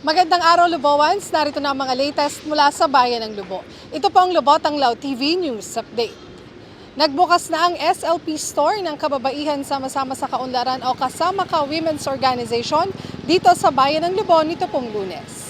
Magandang araw, Lubowans. Narito na ang mga latest mula sa Bayan ng Lubo. Ito po ang Lubot ang Lao TV News Update. Nagbukas na ang SLP Store ng Kababaihan Sama-sama sa Kaunlaran o Kasama Ka Women's Organization dito sa Bayan ng Lubo nito pong Lunes.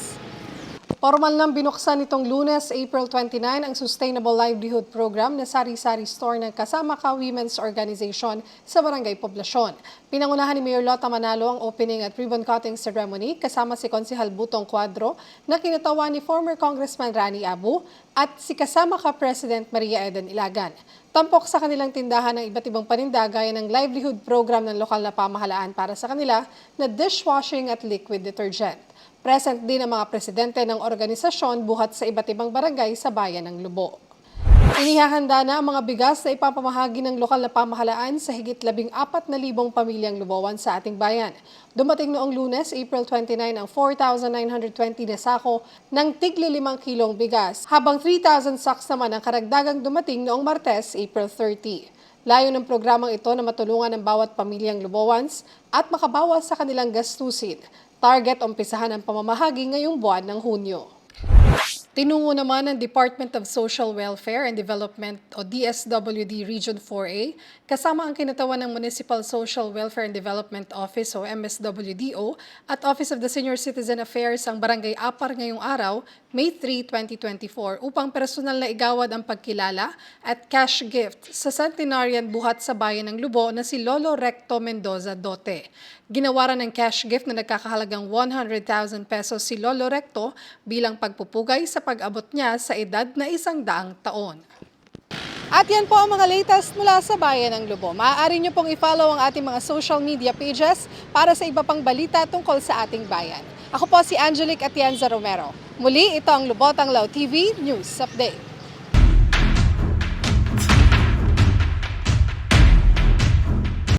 Formal nang binuksan nitong Lunes, April 29, ang Sustainable Livelihood Program na sari-sari store ng Kasama Ka Women's Organization sa Barangay Poblasyon. Pinangunahan ni Mayor Lota Manalo ang opening at ribbon cutting ceremony kasama si Konsehal Butong Cuadro na kinatawan ni former Congressman Rani Abu at si Kasama Ka President Maria Eden Ilagan. Tampok sa kanilang tindahan ng iba't ibang paninda gaya ng livelihood program ng lokal na pamahalaan para sa kanila na dishwashing at liquid detergent. Present din ang mga presidente ng organisasyon buhat sa iba't ibang barangay sa Bayan ng Lubo. Inihahanda na ang mga bigas na ipapamahagi ng lokal na pamahalaan sa higit 14,000 pamilyang Lubowan sa ating bayan. Dumating noong Lunes, April 29, ang 4,920 na sako ng tigli 5 kilong bigas, habang 3,000 sacks naman ang karagdagang dumating noong Martes, April 30. Layo ng programang ito na matulungan ang bawat pamilyang Lubowans at makabawas sa kanilang gastusin. Target umpisahan ang pamamahagi ngayong buwan ng Hunyo. Tinungo naman ng Department of Social Welfare and Development o DSWD Region 4A kasama ang kinatawan ng Municipal Social Welfare and Development Office o MSWDO at Office of the Senior Citizen Affairs ang Barangay Apar ngayong araw, May 3, 2024 upang personal na igawad ang pagkilala at cash gift sa centenarian buhat sa Bayan ng Lubo na si Lolo Recto Mendoza Dote. Ginawaran ng cash gift na nagkakahalagang 100,000 pesos si Lolo Recto bilang pagpupugay sa pag-abot niya sa edad na 100 taon. At yan po ang mga latest mula sa Bayan ng Lubo. Maaari niyo pong i-follow ang ating mga social media pages para sa iba pang balita tungkol sa ating bayan. Ako po si Angelic Atienza Romero. Muli, ito ang Lubot ang Lao TV News Update.